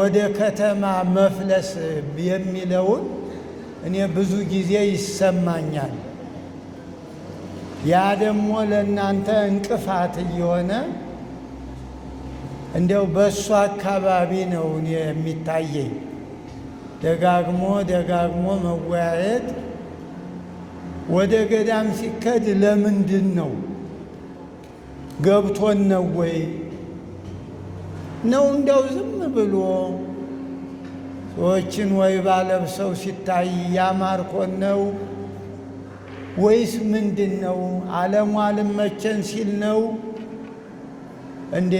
ወደ ከተማ መፍለስ የሚለውን እኔ ብዙ ጊዜ ይሰማኛል። ያ ደግሞ ለእናንተ እንቅፋት እየሆነ እንደው በእሱ አካባቢ ነው እኔ የሚታየኝ። ደጋግሞ መወያየት ወደ ገዳም ሲከድ ለምንድን ነው? ገብቶን ነው ወይ ነው እንደው ዝም ብሎ ሰዎችን ወይባ ለብሰው ሲታይ ያማርኮን ነው ወይስ ምንድን ነው? ዓለሙ አልመቸን ሲል ነው እንዴ?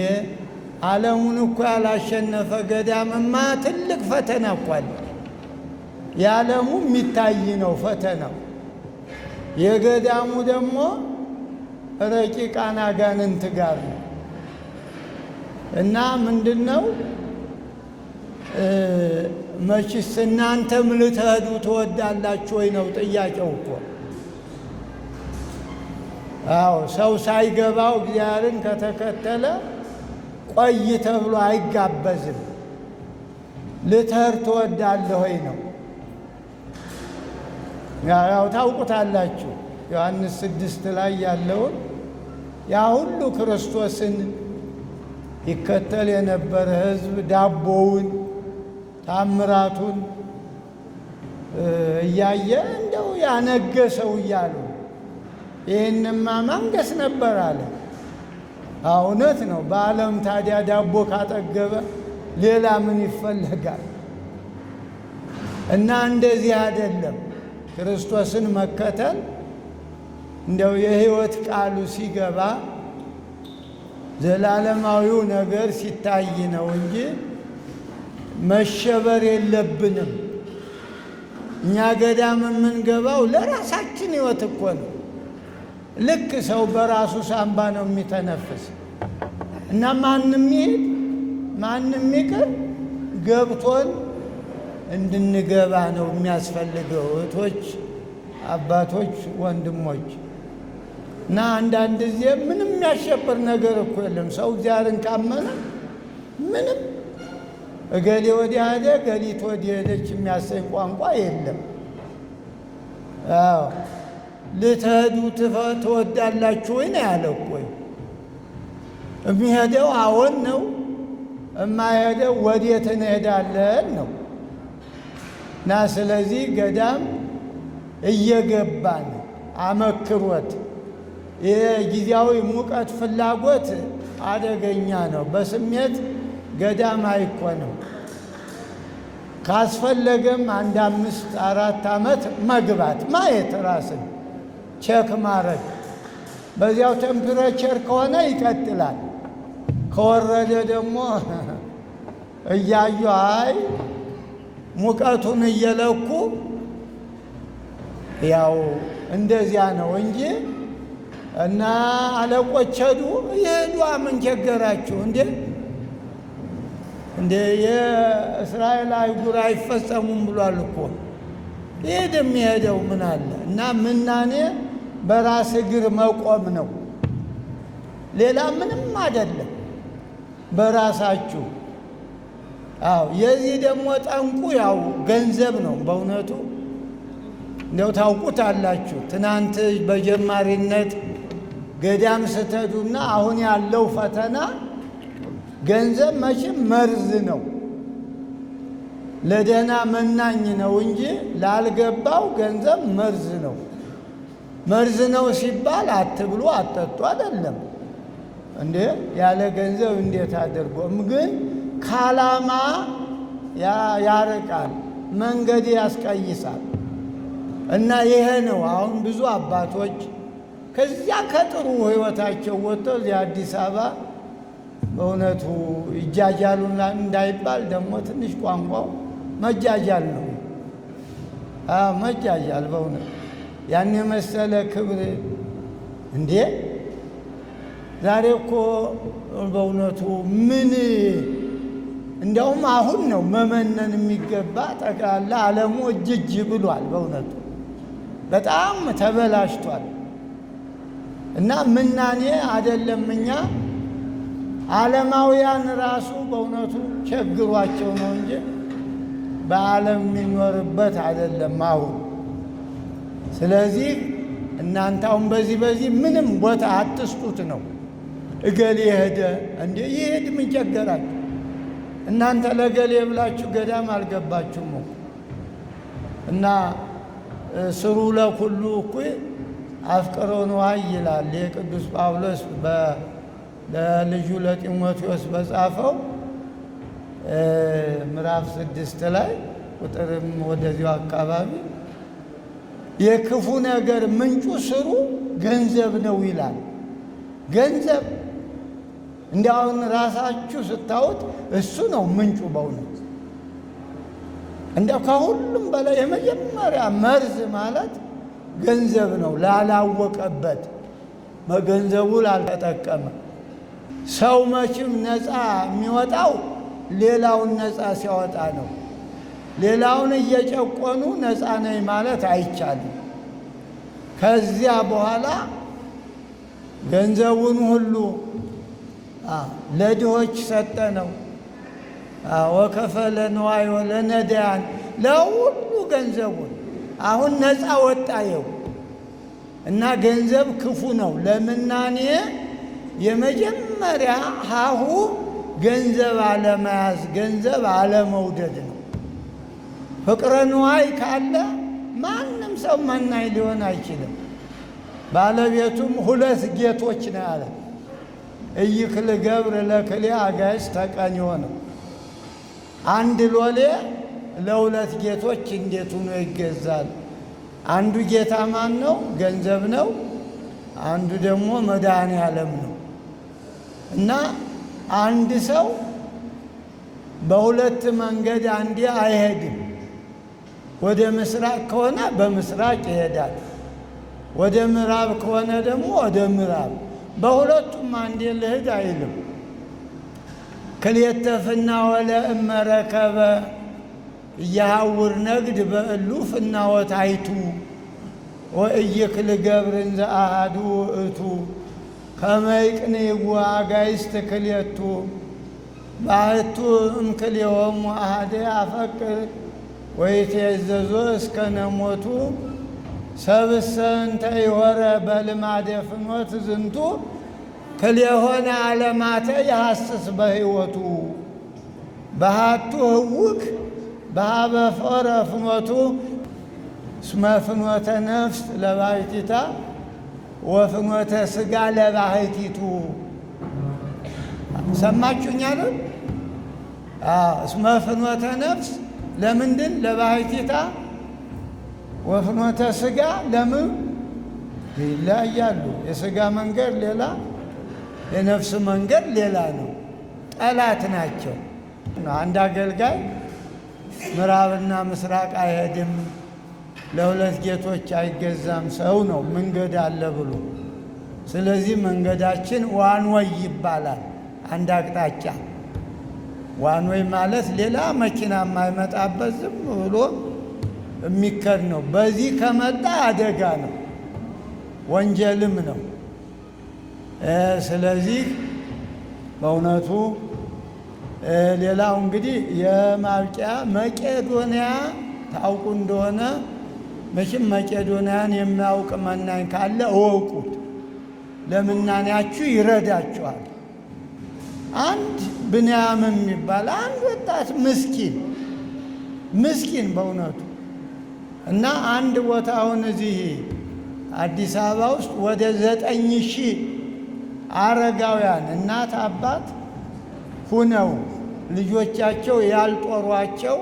ዓለሙን እኮ ያላሸነፈ ገዳምማ ትልቅ ፈተና እኮ አለ። የዓለሙ የሚታይ ነው ፈተናው፣ የገዳሙ ደግሞ ረቂቃን አጋንንት ጋር ነው። እና ምንድን ነው መችስ እናንተም ልትሄዱ ትወዳላችሁ ወይ ነው ጥያቄው እኮ። አዎ ሰው ሳይገባው እግዚአብሔርን ከተከተለ ቆይ ተብሎ አይጋበዝም። ልትሄድ ትወዳለህ ወይ ነው። ያው ታውቁታላችሁ ዮሐንስ 6 ላይ ያለውን ያ ሁሉ ክርስቶስን ይከተል የነበረ ሕዝብ ዳቦውን ታምራቱን እያየ እንደው ያነገሰው እያሉ ይህንማ ማንገስ ነበር አለ። እውነት ነው። በዓለም ታዲያ ዳቦ ካጠገበ ሌላ ምን ይፈለጋል? እና እንደዚህ አይደለም ክርስቶስን መከተል። እንደው የሕይወት ቃሉ ሲገባ ዘላለማዊው ነገር ሲታይ ነው እንጂ መሸበር የለብንም። እኛ ገዳም የምንገባው ለራሳችን ሕይወት እኮ ነው። ልክ ሰው በራሱ ሳምባ ነው የሚተነፍስ እና ማንም ይሄድ ማንም ይቅር ገብቶን እንድንገባ ነው የሚያስፈልገው። እህቶች፣ አባቶች፣ ወንድሞች እና አንዳንድ ጊዜ ምንም የሚያሸብር ነገር እኮ የለም። ሰው እግዚአብሔርን ካመነ ምንም እገሌ ወዲያ ሄደ ገሊት ወዲህ ሄደች የሚያሰኝ ቋንቋ የለም። አዎ ልትሄዱ ትወዳላችሁ ወይ ነው ያለው እኮ። የሚሄደው አዎን ነው፣ የማይሄደው ወዴት እንሄዳለን ነው። እና ስለዚህ ገዳም እየገባን አመክሮት የጊዜያዊ ሙቀት ፍላጎት አደገኛ ነው። በስሜት ገዳም አይኮንም። ካስፈለገም 1 5 4 ዓመት መግባት ማየት፣ ራስን ቼክ ማድረግ። በዚያው ቴምፕሬቸር ከሆነ ይቀጥላል። ከወረደ ደግሞ እያዩ አይ ሙቀቱን እየለኩ ያው እንደዚያ ነው እንጂ እና አለቆች ሄዱ ይሄዱ ምን ቸገራችሁ እንዴ የእስራኤል አይጉር አይፈጸሙም ብሏል እኮ። ይሄድ የሚሄደው ምን አለ? እና ምናኔ በራስ እግር መቆም ነው፣ ሌላ ምንም አይደለም። በራሳችሁ አዎ። የዚህ ደግሞ ጠንቁ ያው ገንዘብ ነው በእውነቱ። እንደው ታውቁታላችሁ። ትናንት በጀማሪነት ገዳም ስትሄዱና አሁን ያለው ፈተና ገንዘብ መቼም መርዝ ነው። ለደህና መናኝ ነው እንጂ ላልገባው ገንዘብ መርዝ ነው። መርዝ ነው ሲባል አትብሉ አትጠጡ አይደለም እንዴ። ያለ ገንዘብ እንዴት አድርጎም ግን ካላማ ያርቃል፣ መንገድ ያስቀይሳል። እና ይሄ ነው አሁን ብዙ አባቶች ከዚያ ከጥሩ ሕይወታቸው ወጥተው እዚያ አዲስ አበባ በእውነቱ ይጃጃሉና እንዳይባል ደግሞ ትንሽ ቋንቋው መጃጃል ነው። መጃጃል በእውነት ያን የመሰለ ክብር እንዴ! ዛሬ እኮ በእውነቱ ምን እንዲያውም አሁን ነው መመነን የሚገባ። ጠቅላላ ዓለሙ እጅ ብሏል። በእውነቱ በጣም ተበላሽቷል። እና ምናኔ አይደለም እኛ ዓለማውያን ራሱ በእውነቱ ቸግሯቸው ነው እንጂ በዓለም የሚኖርበት አይደለም አሁን። ስለዚህ እናንተ አሁን በዚህ ምንም ቦታ አትስጡት ነው። እገሌ ሄደ እንዴ ይሄድ ምን ቸገራችሁ? እናንተ ለገሌ ብላችሁ ገዳም አልገባችሁም እኮ። እና ስሩ ለኩሉ እኩይ አፍቅሮ ንዋይ ይላል የቅዱስ ጳውሎስ ለልጁ ለጢሞቴዎስ በጻፈው ምዕራፍ 6 ላይ ቁጥርም ወደዚሁ አካባቢ የክፉ ነገር ምንጩ ስሩ ገንዘብ ነው ይላል። ገንዘብ እንዲያውን ራሳችሁ ስታዩት እሱ ነው ምንጩ። በእውነት እንዲያው ከሁሉም በላይ የመጀመሪያ መርዝ ማለት ገንዘብ ነው። ላላወቀበት በገንዘቡ ላልተጠቀመ ሰው መቼም ነፃ የሚወጣው ሌላውን ነፃ ሲያወጣ ነው። ሌላውን እየጨቆኑ ነፃ ነኝ ማለት አይቻልም። ከዚያ በኋላ ገንዘቡን ሁሉ ለድሆች ሰጠ ነው። ወከፈለ ንዋዮ ለነዳያን ለሁሉ ገንዘቡን አሁን ነፃ ወጣየው እና ገንዘብ ክፉ ነው። ለምናኔ የመጀመሪያ ሀሁ ገንዘብ አለመያዝ፣ ገንዘብ አለመውደድ ነው። ፍቅረ ንዋይ ካለ ማንም ሰው መናኝ ሊሆን አይችልም። ባለቤቱም ሁለት ጌቶች ነው ያለ። እይክል ገብር ለክሌ አጋዕዝተ ቀኒዮ ነው። አንድ ሎሌ ለሁለት ጌቶች እንዴት ሆኖ ይገዛል? አንዱ ጌታ ማን ነው? ገንዘብ ነው። አንዱ ደግሞ መድኃኔ ዓለም ነው። እና አንድ ሰው በሁለት መንገድ አንዴ አይሄድም። ወደ ምስራቅ ከሆነ በምስራቅ ይሄዳል፣ ወደ ምዕራብ ከሆነ ደግሞ ወደ ምዕራብ። በሁለቱም አንዴ ልሂድ አይልም። ክልኤተ ፍናወለ እመረከበ እያሃውር ነግድ በእሉ ፍናወት አይቱ ወእይክል ገብር እንዘ አሐዱ ውእቱ ከመ ይቅንይዎ አጋዕዝተ ክልኤቱ ባሕቱ እምክልኤሆሙ አሐደ ያፈቅር ወይትዔዘዞ እስከ ነሞቱ ሰብእሰ እንተ ይሖረ በልማደ ፍኖት ዝንቱ ክልኤሆነ ዓለማተ ይሐስስ በሕይወቱ በሃቱ ህውክ በሃበ ፎረ ፍኖቱ እስመ ፍኖተ ነፍስ ለባሕቲታ ወፍኖተ ሥጋ ለባሕቲቱ። ሰማችሁኝ አይደል? እስመ ፍኖተ ነፍስ ለምንድን ለባሕቲታ ወፍኖተ ሥጋ ለምን ይለያያሉ? የሥጋ መንገድ ሌላ፣ የነፍስ መንገድ ሌላ ነው። ጠላት ናቸው። አንድ አገልጋይ ምዕራብና ምስራቅ አይሄድም፣ ለሁለት ጌቶች አይገዛም ሰው ነው መንገድ አለ ብሎ። ስለዚህ መንገዳችን ዋንወይ ይባላል። አንድ አቅጣጫ ዋንወይ ማለት ሌላ መኪና የማይመጣበት ዝም ብሎ የሚከድ ነው። በዚህ ከመጣ አደጋ ነው፣ ወንጀልም ነው። ስለዚህ በእውነቱ ሌላው እንግዲህ የማብቂያ መቄዶንያ ታውቁ እንደሆነ መቼም መቄዶንያን የሚያውቅ መናኝ ካለ እወቁት፣ ለምናኔያችሁ ይረዳችኋል። አንድ ብንያም የሚባል አንድ ወጣት ምስኪን በእውነቱ እና አንድ ቦታ አሁን እዚህ አዲስ አበባ ውስጥ ወደ 9,000 አረጋውያን እናት አባት ሁነው ልጆቻቸው ያልጦሯቸው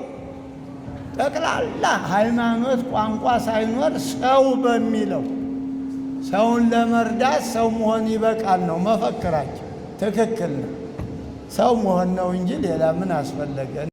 ጠቅላላ ሃይማኖት ቋንቋ ሳይኖር ሰው በሚለው ሰውን ለመርዳት ሰው መሆን ይበቃል ነው መፈክራቸው። ትክክል ነው። ሰው መሆን ነው እንጂ ሌላ ምን አስፈለገ?